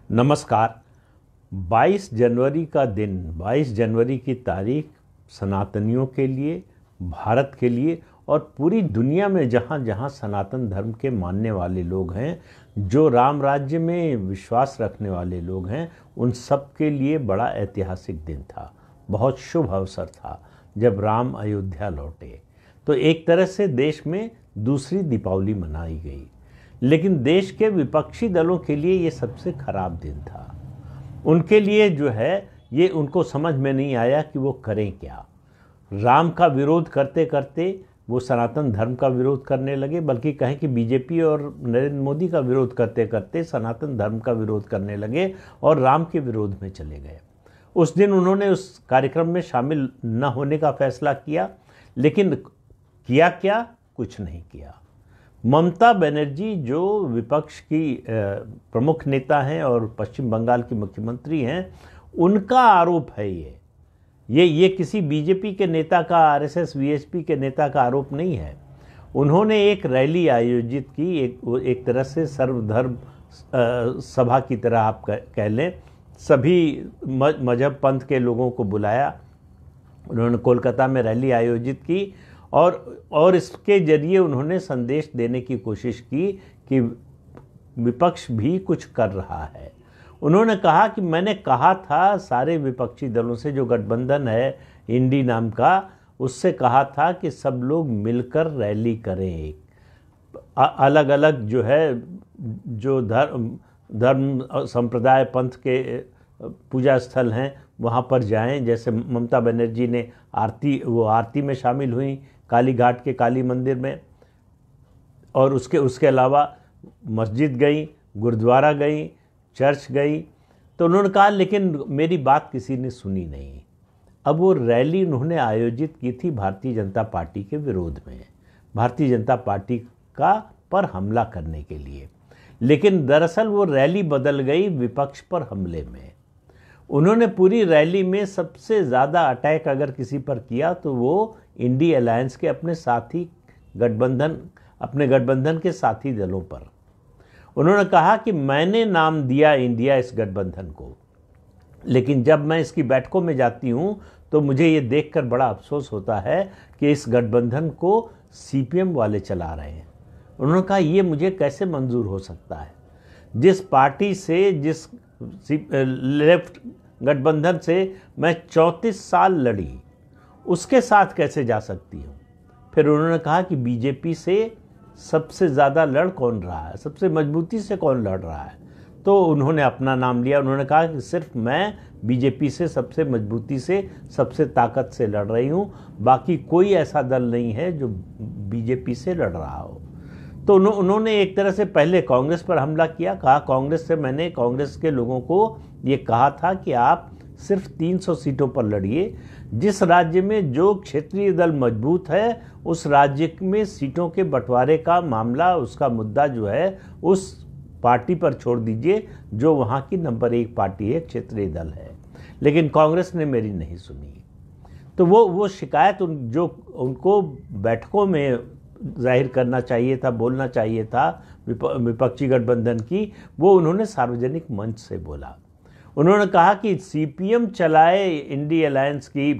नमस्कार। 22 जनवरी का दिन, 22 जनवरी की तारीख सनातनियों के लिए, भारत के लिए और पूरी दुनिया में जहाँ जहाँ सनातन धर्म के मानने वाले लोग हैं, जो राम राज्य में विश्वास रखने वाले लोग हैं, उन सब के लिए बड़ा ऐतिहासिक दिन था। बहुत शुभ अवसर था जब राम अयोध्या लौटे। तो एक तरह से देश में दूसरी दीपावली मनाई गई, लेकिन देश के विपक्षी दलों के लिए ये सबसे खराब दिन था। उनके लिए जो है ये उनको समझ में नहीं आया कि वो करें क्या। राम का विरोध करते करते वो सनातन धर्म का विरोध करने लगे, बल्कि कहें कि बीजेपी और नरेंद्र मोदी का विरोध करते करते सनातन धर्म का विरोध करने लगे और राम के विरोध में चले गए। उस दिन उन्होंने उस कार्यक्रम में शामिल न होने का फैसला किया, लेकिन किया क्या? कुछ नहीं किया। ममता बनर्जी जो विपक्ष की प्रमुख नेता हैं और पश्चिम बंगाल की मुख्यमंत्री हैं, उनका आरोप है ये किसी बीजेपी के नेता का, आरएसएस वीएचपी के नेता का आरोप नहीं है। उन्होंने एक रैली आयोजित की, एक तरह से सर्वधर्म सभा की तरह आप कह लें। सभी मजहब पंथ के लोगों को बुलाया। उन्होंने कोलकाता में रैली आयोजित की और इसके जरिए उन्होंने संदेश देने की कोशिश की कि विपक्ष भी कुछ कर रहा है। उन्होंने कहा कि मैंने कहा था सारे विपक्षी दलों से, जो गठबंधन है इंडी नाम का, उससे कहा था कि सब लोग मिलकर रैली करें। अलग अलग जो है, जो धर्म संप्रदाय पंथ के पूजा स्थल हैं वहाँ पर जाएं। जैसे ममता बनर्जी ने आरती में शामिल हुई काली घाट के काली मंदिर में, और उसके अलावा मस्जिद गई, गुरुद्वारा गई, चर्च गई। तो उन्होंने कहा लेकिन मेरी बात किसी ने सुनी नहीं। अब वो रैली उन्होंने आयोजित की थी भारतीय जनता पार्टी के विरोध में, भारतीय जनता पार्टी का पर हमला करने के लिए, लेकिन दरअसल वो रैली बदल गई विपक्ष पर हमले में। उन्होंने पूरी रैली में सबसे ज़्यादा अटैक अगर किसी पर किया तो वो इंडी अलायंस के अपने गठबंधन के साथी दलों पर। उन्होंने कहा कि मैंने नाम दिया इंडिया इस गठबंधन को, लेकिन जब मैं इसकी बैठकों में जाती हूँ तो मुझे ये देखकर बड़ा अफसोस होता है कि इस गठबंधन को सीपीएम वाले चला रहे हैं। उन्होंने कहा ये मुझे कैसे मंजूर हो सकता है? जिस पार्टी से, जिस लेफ्ट गठबंधन से मैं 34 साल लड़ी, उसके साथ कैसे जा सकती हूँ? फिर उन्होंने कहा कि बीजेपी से सबसे ज़्यादा लड़ कौन रहा है, सबसे मजबूती से कौन लड़ रहा है? तो उन्होंने अपना नाम लिया। उन्होंने कहा कि सिर्फ मैं बीजेपी से सबसे मजबूती से, सबसे ताकत से लड़ रही हूँ, बाकी कोई ऐसा दल नहीं है जो बीजेपी से लड़ रहा हो। तो उन्होंने एक तरह से पहले कांग्रेस पर हमला किया। कहा मैंने कांग्रेस के लोगों को ये कहा था कि आप सिर्फ 300 सीटों पर लड़िए। जिस राज्य में जो क्षेत्रीय दल मजबूत है, उस राज्य में सीटों के बंटवारे का मामला, उसका मुद्दा जो है, उस पार्टी पर छोड़ दीजिए जो वहाँ की नंबर 1 पार्टी है, क्षेत्रीय दल है। लेकिन कांग्रेस ने मेरी नहीं सुनी। तो वो शिकायत जो उनको बैठकों में जाहिर करना चाहिए था, बोलना चाहिए था विपक्षी गठबंधन की, वो उन्होंने सार्वजनिक मंच से बोला। उन्होंने कहा कि सीपीएम चलाए इंडी अलायंस की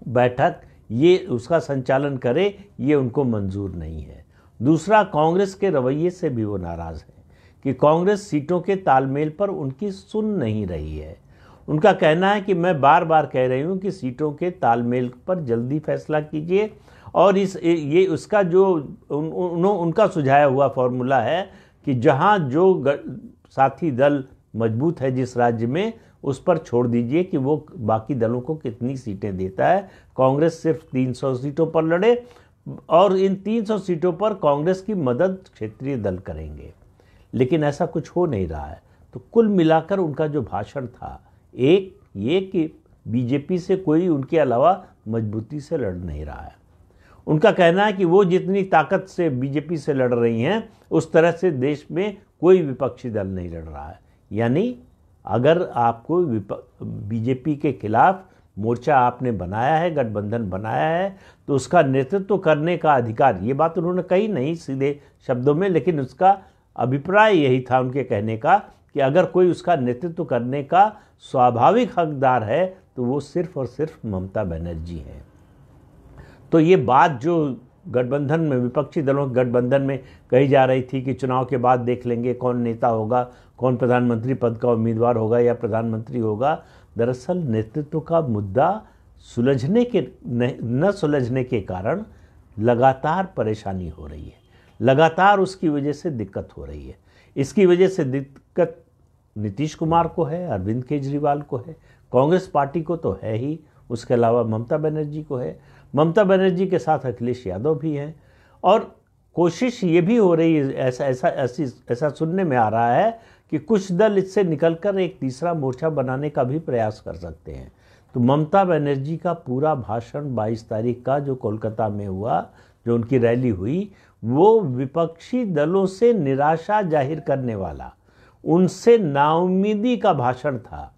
बैठक, ये उसका संचालन करे, ये उनको मंजूर नहीं है। दूसरा, कांग्रेस के रवैये से भी वो नाराज़ हैं कि कांग्रेस सीटों के तालमेल पर उनकी सुन नहीं रही है। उनका कहना है कि मैं बार बार कह रही हूँ कि सीटों के तालमेल पर जल्दी फैसला कीजिए, और ये उसका जो उनका सुझाया हुआ फॉर्मूला है कि जहाँ जो साथी दल मजबूत है जिस राज्य में, उस पर छोड़ दीजिए कि वो बाकी दलों को कितनी सीटें देता है। कांग्रेस सिर्फ 300 सीटों पर लड़े और इन 300 सीटों पर कांग्रेस की मदद क्षेत्रीय दल करेंगे, लेकिन ऐसा कुछ हो नहीं रहा है। तो कुल मिलाकर उनका जो भाषण था, एक ये कि बीजेपी से कोई उनके अलावा मजबूती से लड़ नहीं रहा है। उनका कहना है कि वो जितनी ताकत से बीजेपी से लड़ रही हैं, उस तरह से देश में कोई विपक्षी दल नहीं लड़ रहा है। यानी अगर आपको बीजेपी के खिलाफ मोर्चा आपने बनाया है, गठबंधन बनाया है, तो उसका नेतृत्व करने का अधिकार, ये बात उन्होंने कही नहीं सीधे शब्दों में, लेकिन उसका अभिप्राय यही था उनके कहने का कि अगर कोई उसका नेतृत्व करने का स्वाभाविक हकदार है तो वो सिर्फ और सिर्फ ममता बनर्जी हैं। तो ये बात जो गठबंधन में, विपक्षी दलों के गठबंधन में कही जा रही थी कि चुनाव के बाद देख लेंगे कौन नेता होगा, कौन प्रधानमंत्री पद का उम्मीदवार होगा या प्रधानमंत्री होगा, दरअसल नेतृत्व का मुद्दा न सुलझने के कारण लगातार परेशानी हो रही है, लगातार उसकी वजह से दिक्कत हो रही है। इसकी वजह से दिक्कत नीतीश कुमार को है, अरविंद केजरीवाल को है, कांग्रेस पार्टी को तो है ही, उसके अलावा ममता बनर्जी को है। ममता बनर्जी के साथ अखिलेश यादव भी हैं और कोशिश ये भी हो रही है, ऐसा सुनने में आ रहा है कि कुछ दल इससे निकलकर एक तीसरा मोर्चा बनाने का भी प्रयास कर सकते हैं। तो ममता बनर्जी का पूरा भाषण 22 तारीख का जो कोलकाता में हुआ, जो उनकी रैली हुई, वो विपक्षी दलों से निराशा जाहिर करने वाला, उनसे नाउम्मीदी का भाषण था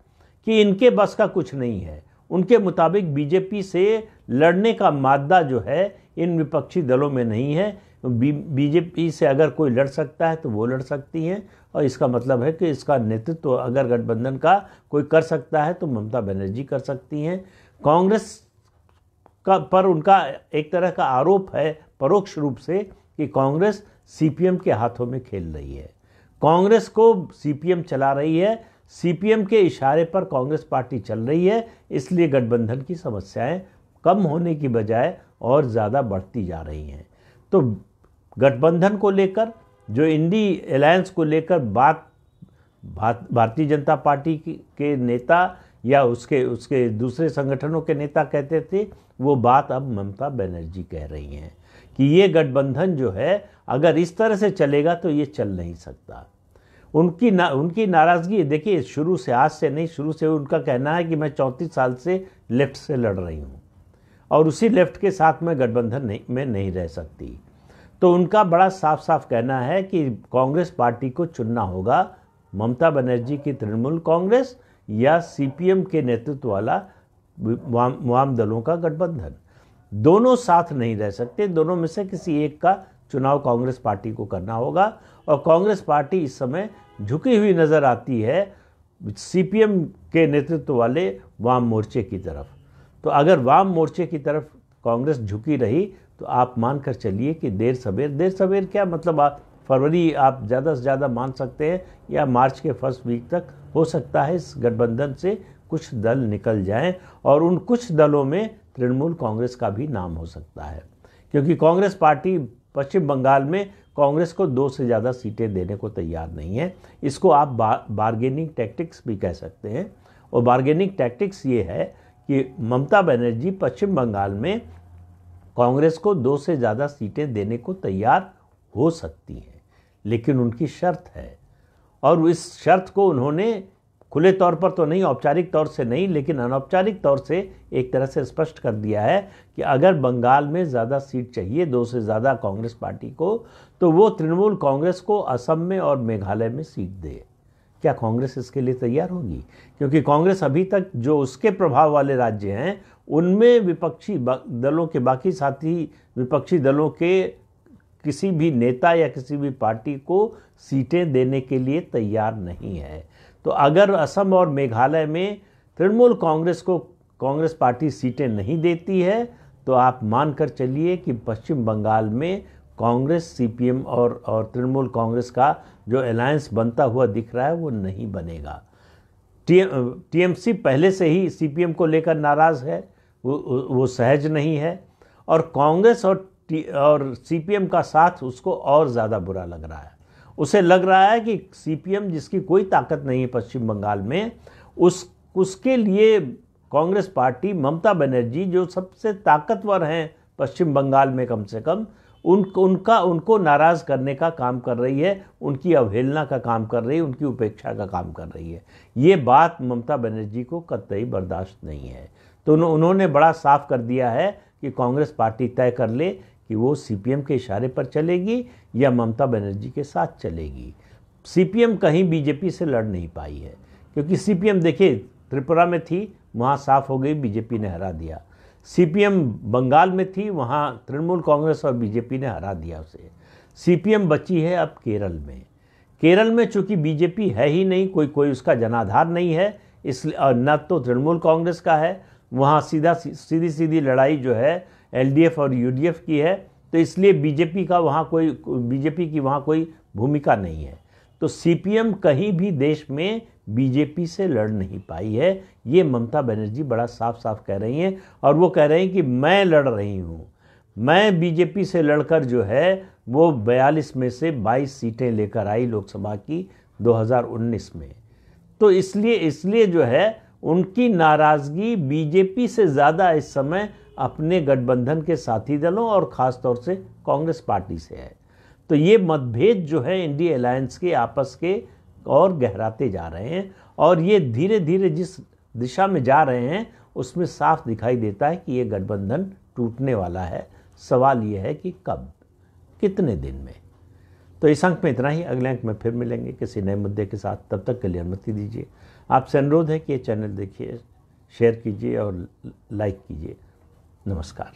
कि इनके बस का कुछ नहीं है। उनके मुताबिक बीजेपी से लड़ने का मादा जो है इन विपक्षी दलों में नहीं है। बीजेपी से अगर कोई लड़ सकता है तो वो लड़ सकती हैं, और इसका मतलब है कि इसका नेतृत्व अगर गठबंधन का कोई कर सकता है तो ममता बनर्जी कर सकती हैं। कांग्रेस का पर उनका एक तरह का आरोप है परोक्ष रूप से कि कांग्रेस सीपीएम के हाथों में खेल रही है, कांग्रेस को सीपीएम चला रही है, सीपीएम के इशारे पर कांग्रेस पार्टी चल रही है, इसलिए गठबंधन की समस्याएं कम होने की बजाय और ज़्यादा बढ़ती जा रही हैं। तो गठबंधन को लेकर, जो इंडी अलायंस को लेकर बात भारतीय जनता पार्टी के नेता या उसके दूसरे संगठनों के नेता कहते थे, वो बात अब ममता बनर्जी कह रही हैं कि ये गठबंधन जो है अगर इस तरह से चलेगा तो ये चल नहीं सकता। उनकी नाराज़गी देखिए, शुरू से, आज से नहीं, शुरू से उनका कहना है कि मैं 34 साल से लेफ्ट से लड़ रही हूँ और उसी लेफ्ट के साथ मैं गठबंधन में नहीं रह सकती। तो उनका बड़ा साफ साफ कहना है कि कांग्रेस पार्टी को चुनना होगा, ममता बनर्जी की तृणमूल कांग्रेस या सीपीएम के नेतृत्व वाला वाम दलों का गठबंधन। दोनों साथ नहीं रह सकते, दोनों में से किसी एक का चुनाव कांग्रेस पार्टी को करना होगा। और कांग्रेस पार्टी इस समय झुकी हुई नज़र आती है सीपीएम के नेतृत्व वाले वाम मोर्चे की तरफ। तो अगर वाम मोर्चे की तरफ कांग्रेस झुकी रही तो आप मानकर चलिए कि देर सवेर क्या मतलब, आप फरवरी आप ज़्यादा से ज़्यादा मान सकते हैं या मार्च के फर्स्ट वीक तक हो सकता है इस गठबंधन से कुछ दल निकल जाएं, और उन कुछ दलों में तृणमूल कांग्रेस का भी नाम हो सकता है, क्योंकि कांग्रेस पार्टी पश्चिम बंगाल में कांग्रेस को 2 से ज़्यादा सीटें देने को तैयार नहीं है। इसको आप बार्गेनिंग टैक्टिक्स भी कह सकते हैं। और बार्गेनिंग टैक्टिक्स ये है कि ममता बनर्जी पश्चिम बंगाल में कांग्रेस को 2 से ज़्यादा सीटें देने को तैयार हो सकती हैं, लेकिन उनकी शर्त है, और इस शर्त को उन्होंने खुले तौर पर तो नहीं, औपचारिक तौर से नहीं, लेकिन अनौपचारिक तौर से एक तरह से स्पष्ट कर दिया है कि अगर बंगाल में ज़्यादा सीट चाहिए, 2 से ज़्यादा कांग्रेस पार्टी को, तो वो तृणमूल कांग्रेस को असम में और मेघालय में सीट दे। क्या कांग्रेस इसके लिए तैयार होगी? क्योंकि कांग्रेस अभी तक जो उसके प्रभाव वाले राज्य हैं उनमें विपक्षी दलों के, बाकी साथी विपक्षी दलों के किसी भी नेता या किसी भी पार्टी को सीटें देने के लिए तैयार नहीं है। तो अगर असम और मेघालय में तृणमूल कांग्रेस को कांग्रेस पार्टी सीटें नहीं देती है तो आप मानकर चलिए कि पश्चिम बंगाल में कांग्रेस, सीपीएम और तृणमूल कांग्रेस का जो अलायंस बनता हुआ दिख रहा है वो नहीं बनेगा। टीएमसी पहले से ही सीपीएम को लेकर नाराज़ है, वो सहज नहीं है, और कांग्रेस और सीपीएम का साथ उसको और ज़्यादा बुरा लग रहा है। उसे लग रहा है कि सीपीएम, जिसकी कोई ताकत नहीं है पश्चिम बंगाल में, उसके लिए कांग्रेस पार्टी, ममता बनर्जी जो सबसे ताकतवर हैं पश्चिम बंगाल में कम से कम, उनको नाराज़ करने का काम कर रही है, उनकी अवहेलना का काम कर रही है, उनकी उपेक्षा का काम कर रही है। ये बात ममता बनर्जी को कतई बर्दाश्त नहीं है। तो उन्होंने बड़ा साफ कर दिया है कि कांग्रेस पार्टी तय कर ले कि वो सीपीएम के इशारे पर चलेगी या ममता बनर्जी के साथ चलेगी। सीपीएम कहीं बीजेपी से लड़ नहीं पाई है, क्योंकि सीपीएम देखिए त्रिपुरा में थी, वहाँ साफ हो गई, बीजेपी ने हरा दिया। सीपीएम बंगाल में थी, वहाँ तृणमूल कांग्रेस और बीजेपी ने हरा दिया उसे। सीपीएम बची है अब केरल में। केरल में चूंकि बीजेपी है ही नहीं, कोई उसका जनाधार नहीं है, इसलिए और न तो तृणमूल कांग्रेस का है, वहाँ सीधी लड़ाई जो है एलडीएफ और यूडीएफ की है, तो इसलिए बीजेपी की वहाँ कोई भूमिका नहीं है। तो सीपीएम कहीं भी देश में बीजेपी से लड़ नहीं पाई है, ये ममता बनर्जी बड़ा साफ साफ कह रही हैं। और वो कह रही हैं कि मैं लड़ रही हूँ, मैं बीजेपी से लड़कर जो है वो 42 में से 22 सीटें लेकर आई लोकसभा की 2019 में। तो इसलिए जो है उनकी नाराज़गी बीजेपी से ज़्यादा इस समय अपने गठबंधन के साथी दलों और ख़ास तौर से कांग्रेस पार्टी से है। तो ये मतभेद जो है इंडिया अलायंस के आपस के और गहराते जा रहे हैं, और ये धीरे धीरे जिस दिशा में जा रहे हैं उसमें साफ दिखाई देता है कि ये गठबंधन टूटने वाला है। सवाल ये है कि कब, कितने दिन में। तो इस अंक में इतना ही, अगले अंक में फिर मिलेंगे किसी नए मुद्दे के साथ। तब तक के लिए अनुमति दीजिए। आपसे अनुरोध है कि ये चैनल देखिए, शेयर कीजिए और लाइक कीजिए। नमस्कार।